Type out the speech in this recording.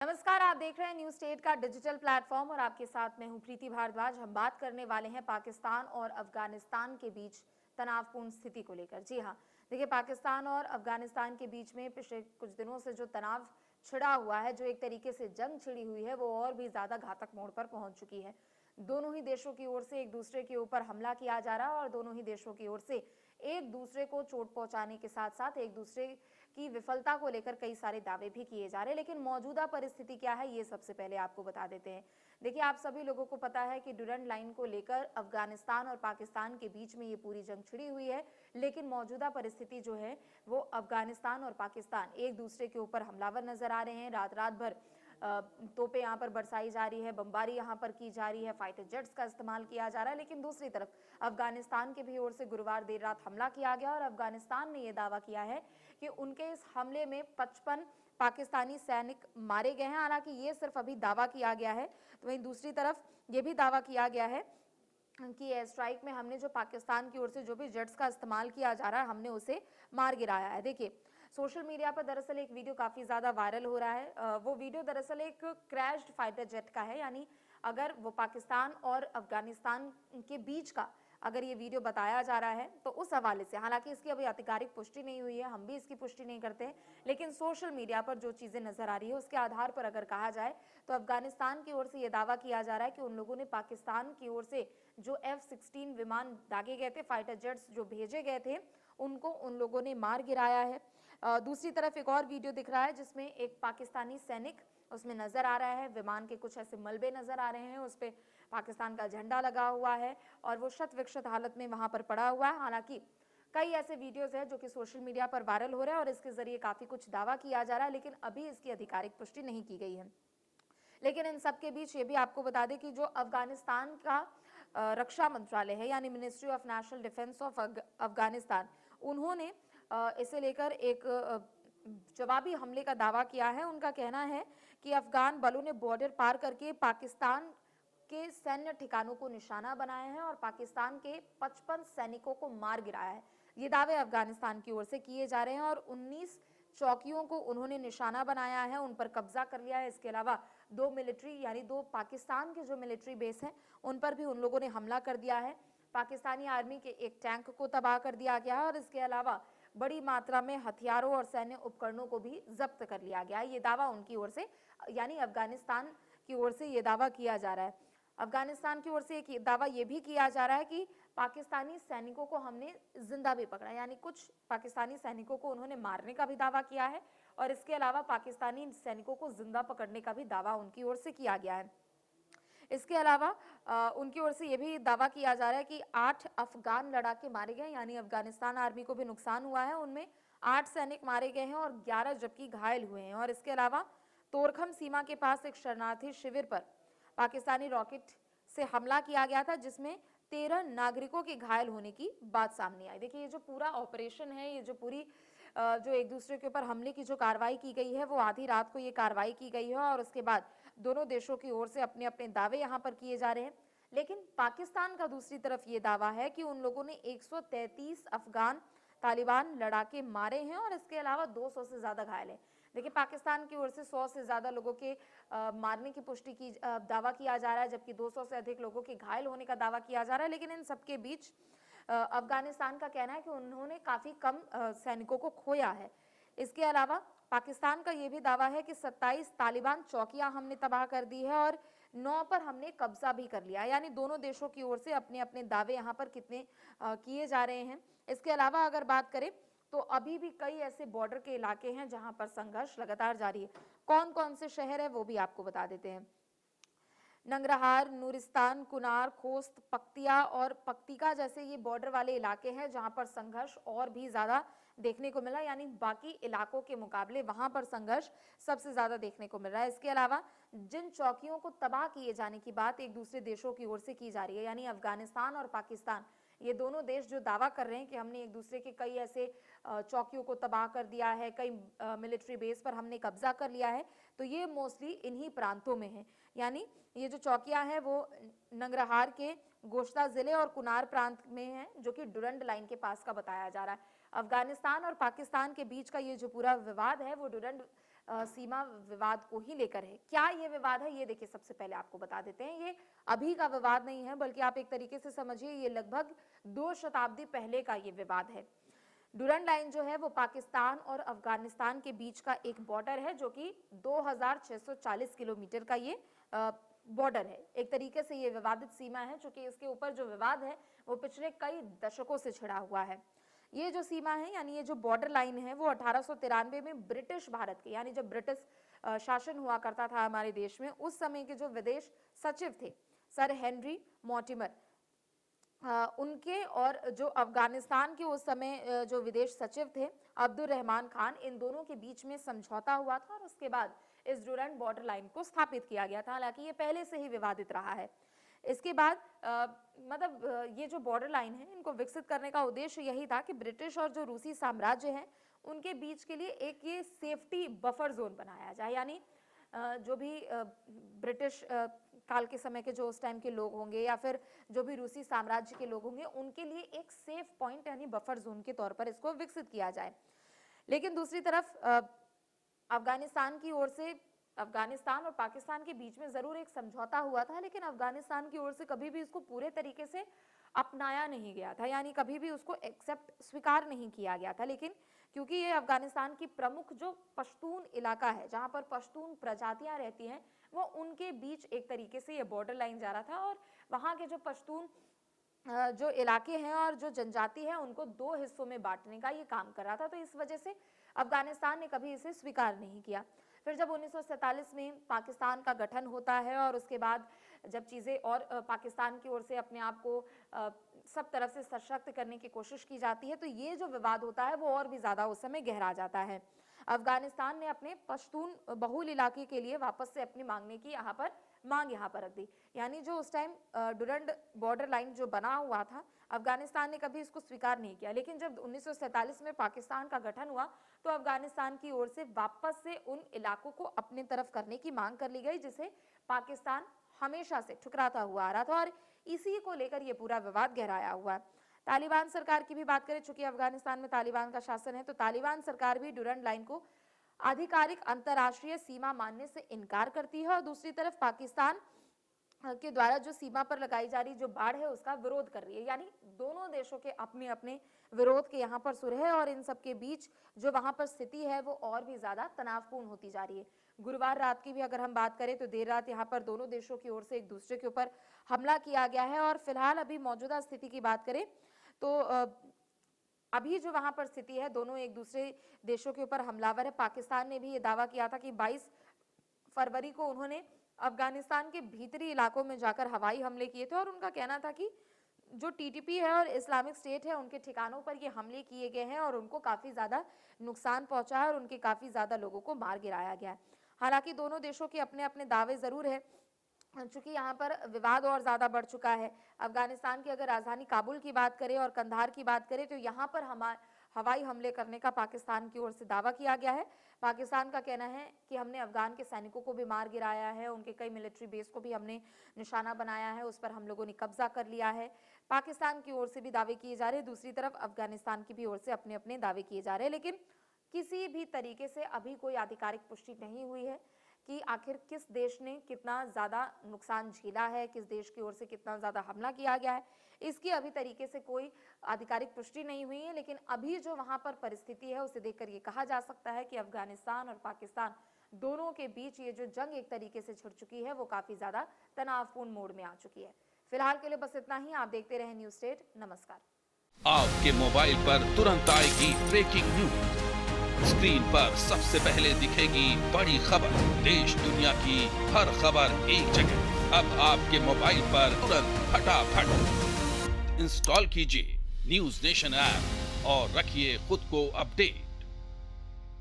नमस्कार, आप देख रहे हैं न्यूज स्टेट का डिजिटल प्लेटफॉर्म और आपके साथ मैं हूं प्रीति भारद्वाज। हम बात करने वाले हैं पाकिस्तान और अफगानिस्तान के बीच तनावपूर्ण स्थिति को लेकर। जी हां, देखिए, पाकिस्तान और अफगानिस्तान के बीच में पिछले कुछ दिनों से जो तनाव छिड़ा हुआ है, जो एक तरीके से जंग छिड़ी हुई है, वो और भी ज्यादा घातक मोड़ पर पहुंच चुकी है। दोनों ही देशों की ओर से एक दूसरे के ऊपर हमला किया जा रहा है और दोनों ही देशों की ओर से एक दूसरे को चोट पहुंचाने के साथ साथ एक दूसरे की विफलता को लेकर कई सारे दावे भी किए जा रहे हैं। लेकिन मौजूदा परिस्थिति क्या है, ये सबसे पहले आपको बता देते हैं। देखिए, आप सभी लोगों को पता है कि डुरंड लाइन को लेकर अफगानिस्तान और पाकिस्तान के बीच में ये पूरी जंग छिड़ी हुई है। लेकिन मौजूदा परिस्थिति जो है वो अफगानिस्तान और पाकिस्तान एक दूसरे के ऊपर हमलावर नजर आ रहे हैं। रात रात भर तोपें यहाँ पर बरसाई जा रही है, बमबारी यहाँ पर की जा रही है, फाइटर जेट्स का इस्तेमाल किया जा रहा है। लेकिन दूसरी तरफ अफगानिस्तान की भी ओर से गुरुवार देर रात हमला किया गया और अफगानिस्तान ने यह दावा किया है कि उनके इस हमले में 55 पाकिस्तानी सैनिक मारे गए हैं। हालांकि ये सिर्फ अभी दावा किया गया है, तो वहीं दूसरी तरफ ये भी दावा किया गया है कि एयर स्ट्राइक में हमने जो पाकिस्तान की ओर से जो भी जेट्स का इस्तेमाल किया जा रहा है, हमने उसे मार गिराया है। देखिए, सोशल मीडिया पर दरअसल एक वीडियो काफी ज्यादा वायरल हो रहा है। वो वीडियो दरअसल एक क्रैश्ड फाइटर जेट का है, यानी अगर वो पाकिस्तान और अफगानिस्तान के बीच का अगर ये वीडियो बताया जा रहा है तो उस हवाले से, हालांकि इसकी अभी आधिकारिक पुष्टि नहीं हुई है, हम भी इसकी पुष्टि नहीं करते हैं, लेकिन सोशल मीडिया पर जो चीजें नजर आ रही है उसके आधार पर अगर कहा जाए तो अफगानिस्तान की ओर से यह दावा किया जा रहा है कि उन लोगों ने पाकिस्तान की ओर से जो F-16 विमान दागे गए थे, फाइटर जेट्स जो भेजे गए थे, उनको उन लोगों ने मार गिराया है। दूसरी तरफ एक और वीडियो दिख रहा है जिसमें एक पाकिस्तानी सैनिक उसमें नजर आ रहा है। विमान के कुछ ऐसे मलबे नजर आ रहे हैं, उस पे पाकिस्तान का झंडा लगा हुआ है और वो शत विक्षत हालत में वहां पर पड़ा हुआ है। हालांकि कई ऐसे वीडियोस हैं जो कि सोशल मीडिया पर वायरल हो रहे हैं और इसके जरिए काफी कुछ दावा किया जा रहा है, लेकिन अभी इसकी आधिकारिक पुष्टि नहीं की गई है। लेकिन इन सब के बीच ये भी आपको बता दें कि जो अफगानिस्तान का रक्षा मंत्रालय है, यानी ministry of national defence of Afghanistan, उन्होंने इसे लेकर एक जवाबी हमले का दावा किया है। उनका कहना है कि अफगान बलों ने बॉर्डर पार करके पाकिस्तान के सैन्य ठिकानों को निशाना बनाया है और पाकिस्तान के 55 सैनिकों को मार गिराया है। ये दावे अफगानिस्तान की ओर से किए जा रहे हैं और 19 चौकियों को उन्होंने निशाना बनाया है, उन पर कब्जा कर लिया है। इसके अलावा दो मिलिट्री, यानी दो पाकिस्तान के जो मिलिट्री बेस हैं, उन पर भी उन लोगों ने हमला कर दिया है। पाकिस्तानी आर्मी के एक टैंक को तबाह कर दिया गया है और इसके अलावा बड़ी मात्रा में हथियारों और सैन्य उपकरणों को भी जब्त कर लिया गया है। ये दावा उनकी ओर से, यानी अफगानिस्तान की ओर से ये दावा किया जा रहा है। अफगानिस्तान की ओर से एक दावा यह भी किया जा रहा है कि पाकिस्तानी सैनिकों को हमने जिंदा भी पकड़ा, यानी कुछ पाकिस्तानी सैनिकों को उन्होंने मारने का भी दावा किया है और इसके अलावा पाकिस्तानी सैनिकों को जिंदा पकड़ने का भी दावा उनकी ओर से किया गया है। इसके अलावा उनकी ओर से यह भी दावा किया जा रहा है कि 8 अफगान लड़ाके मारे गए, यानी अफगानिस्तान आर्मी को भी नुकसान हुआ है, उनमें 8 सैनिक मारे गए हैं और 11 जबकि घायल हुए हैं। और इसके अलावा तोरखम सीमा के पास एक शरणार्थी शिविर पर पाकिस्तानी रॉकेट से हमला किया गया था, जिसमें 13 नागरिकों के घायल होने की बात सामने आई। देखिए, ये जो पूरा ऑपरेशन है, ये जो पूरी जो एक दूसरे के ऊपर हमले की जो कार्रवाई की गई है, वो आधी रात को ये कार्रवाई की गई है और उसके बाद दोनों देशों की ओर से अपने अपने दावे यहाँ पर किए जा रहे हैं। लेकिन पाकिस्तान का दूसरी तरफ ये दावा है कि उन लोगों ने 133 अफगान तालिबान लड़ाके मारे हैं और इसके अलावा 200 से ज्यादा घायल हैं। देखिए, पाकिस्तान की ओर से 100 से ज्यादा लोगों के मारने की पुष्टि की दावा किया जा रहा है, जबकि 200 से अधिक लोगों के घायल होने का दावा किया जा रहा है। लेकिन इन सबके बीच अफगानिस्तान का कहना है कि उन्होंने काफी कम सैनिकों को खोया है। इसके अलावा पाकिस्तान का यह भी दावा है कि 27 तालिबान चौकियां हमने तबाह कर दी है और 9 पर हमने कब्जा भी कर लिया, यानी दोनों देशों की ओर से अपने अपने दावे यहाँ पर कितने किए जा रहे हैं। इसके अलावा अगर बात करें तो अभी भी कई ऐसे बॉर्डर के इलाके हैं जहां पर संघर्ष लगातार जारी है। कौन कौन से शहर है वो भी आपको बता देते हैं। नंगरहार, नूरिस्तान, कुनार, खोस्त, पक्तिया और पक्तिका जैसे ये बॉर्डर वाले इलाके हैं जहां पर संघर्ष और भी ज्यादा देखने को मिला, यानी बाकी इलाकों के मुकाबले वहां पर संघर्ष सबसे ज्यादा देखने को मिल रहा है। इसके अलावा जिन चौकियों को तबाह किए जाने की बात एक दूसरे देशों की ओर से की जा रही है, यानी अफगानिस्तान और पाकिस्तान, ये दोनों देश जो दावा कर रहे हैं कि हमने एक दूसरे के कई ऐसे चौकियों को तबाह कर दिया है, कई मिलिट्री बेस पर हमने कब्जा कर लिया है, तो ये मोस्टली इन्हीं प्रांतों में है। यानी ये जो चौकियां हैं वो नंगरहार के गोश्ता जिले और कुनार प्रांत में है, जो कि डुरंड लाइन के पास का बताया जा रहा है। अफगानिस्तान और पाकिस्तान के बीच का ये जो पूरा विवाद है वो डुरंड सीमा विवाद को ही लेकर है। क्या ये विवाद है, ये देखिए सबसे पहले आपको बता देते हैं। ये अभी का विवाद नहीं है, बल्कि आप एक तरीके से समझिए ये लगभग 2 शताब्दी पहले का ये विवाद है। डुरंड लाइन जो है वो पाकिस्तान और अफगानिस्तान के बीच का एक बॉर्डर है, जो कि 2640 किलोमीटर का ये बॉर्डर है। एक तरीके से ये विवादित सीमा है, चूंकि इसके ऊपर जो विवाद है वो पिछले कई दशकों से छिड़ा हुआ है। ये जो सीमा है, यानी ये जो बॉर्डर लाइन है, वो 1893 में ब्रिटिश भारत के, यानी जब ब्रिटिश शासन हुआ करता था हमारे देश में, उस समय के जो विदेश सचिव थे सर हेनरी मॉर्टिमर, उनके और जो अफगानिस्तान के उस समय जो विदेश सचिव थे अब्दुल रहमान खान, इन दोनों के बीच में समझौता हुआ था और उसके बाद इस डुरंड बॉर्डर लाइन को स्थापित किया गया था। हालांकि ये पहले से ही विवादित रहा है। इसके बाद ये जो बॉर्डर लाइन है, इनको विकसित करने का उद्देश्य यही था कि ब्रिटिश और जो रूसी साम्राज्य है उनके बीच के लिए एक ये सेफ्टी बफर जोन बनाया जाए, यानी जो भी ब्रिटिश काल के समय के जो उस टाइम के लोग होंगे या फिर जो भी रूसी साम्राज्य के लोग होंगे, उनके लिए एक सेफ पॉइंट यानी बफर जोन के तौर पर इसको विकसित किया जाए। लेकिन दूसरी तरफ अफगानिस्तान की ओर से, अफगानिस्तान और पाकिस्तान के बीच में जरूर एक समझौता हुआ था, लेकिन अफगानिस्तान की ओर से कभी भी इसको पूरे तरीके से अपनाया नहीं गया था, यानी कभी भी उसको एक्सेप्ट स्वीकार नहीं किया गया था। लेकिन क्योंकि ये अफगानिस्तान की प्रमुख जो पश्तून इलाका है, जहां पर पश्तून प्रजातियां रहती हैं, वो उनके बीच एक तरीके से ये बॉर्डर लाइन जा रहा था और वहां के जो पश्तून जो इलाके हैं और जो जनजाति है, उनको 2 हिस्सों में बांटने का ये काम कर रहा था। तो इस वजह से अफगानिस्तान ने कभी इसे स्वीकार नहीं किया। फिर जब 1947 में पाकिस्तान का गठन होता है और उसके बाद जब चीज़ें और पाकिस्तान की ओर से अपने आप को सब तरफ से सशक्त करने की कोशिश की जाती है, तो ये जो विवाद होता है वो और भी ज़्यादा उस समय गहरा जाता है। अफगानिस्तान ने अपने पश्तून बहुल इलाके के लिए वापस से अपनी मांगने की मांग यहाँ पर रख दी, यानी जो उस टाइम डुरंड बॉर्डर लाइन जो बना हुआ था, अफगानिस्तान ने कभी इसको स्वीकार नहीं किया। लेकिन जब 1947 में पाकिस्तान का गठन हुआ तो अफगानिस्तान की ओर से वापस से उन इलाकों को अपने तरफ करने की मांग कर ली गई, जिसे पाकिस्तान हमेशा से ठुकराता हुआ आ रहा था और इसी को लेकर ये पूरा विवाद गहराया हुआ है। तालिबान सरकार की भी बात करें, चूंकि अफगानिस्तान में तालिबान का शासन है, तो तालिबान सरकार भी डुरंड लाइन को आधिकारिक अंतर्राष्ट्रीय सीमा मानने से इनकार करती है और दूसरी तरफ पाकिस्तान के द्वारा जो सीमा पर लगाई जा रही जो बाड़ है उसका विरोध कर रही है। यानी दोनों देशों के अपने अपने विरोध के यहाँ पर सुर है और इन सब के बीच जो वहां पर स्थिति है वो और भी ज्यादा तनावपूर्ण होती जा रही है। गुरुवार रात की भी अगर हम बात करें तो देर रात यहाँ पर दोनों देशों की ओर से एक दूसरे के ऊपर हमला किया गया है और फिलहाल अभी मौजूदा स्थिति की बात करें तो अभी जो वहां पर स्थिति है, दोनों एक दूसरे देशों के ऊपर हमलावर है। पाकिस्तान ने भी ये दावा किया था कि 22 फरवरी को उन्होंने अफगानिस्तान के भीतरी इलाकों में जाकर हवाई हमले किए थे और उनका कहना था कि जो टीटीपी है और इस्लामिक स्टेट है उनके ठिकानों पर ये हमले किए गए हैं और उनको काफी ज्यादा नुकसान पहुंचा है और उनके काफी ज्यादा लोगों को मार गिराया गया है। हालांकि दोनों देशों के अपने अपने दावे जरूर है, चूंकि यहाँ पर विवाद और ज्यादा बढ़ चुका है। अफगानिस्तान की अगर राजधानी काबुल की बात करें और कंधार की बात करें तो यहाँ पर हवाई हमले करने का पाकिस्तान की ओर से दावा किया गया है। पाकिस्तान का कहना है कि हमने अफगान के सैनिकों को भी मार गिराया है, उनके कई मिलिट्री बेस को भी हमने निशाना बनाया है, उस पर हम लोगों ने कब्जा कर लिया है। पाकिस्तान की ओर से भी दावे किए जा रहे हैं, दूसरी तरफ अफगानिस्तान की भी ओर से अपने अपने दावे किए जा रहे हैं, लेकिन किसी भी तरीके से अभी कोई आधिकारिक पुष्टि नहीं हुई है कि आखिर किस देश ने कितना ज्यादा नुकसान झेला है, किस देश की ओर से कितना ज्यादा हमला किया गया है, इसकी अभी तरीके से कोई आधिकारिक पुष्टि नहीं हुई है। लेकिन अभी जो वहां पर परिस्थिति है उसे देखकर ये कहा जा सकता है कि अफगानिस्तान और पाकिस्तान दोनों के बीच ये जो जंग एक तरीके से छिड़ चुकी है वो काफी ज्यादा तनावपूर्ण मोड में आ चुकी है। फिलहाल के लिए बस इतना ही। आप देखते रहे न्यूज स्टेट। नमस्कार। आपके मोबाइल पर तुरंत आएगी ब्रेकिंग न्यूज, स्क्रीन पर सबसे पहले दिखेगी बड़ी खबर, देश दुनिया की हर खबर एक जगह। अब आपके मोबाइल पर तुरंत फटाफट इंस्टॉल कीजिए न्यूज नेशन ऐप और रखिए खुद को अपडेट।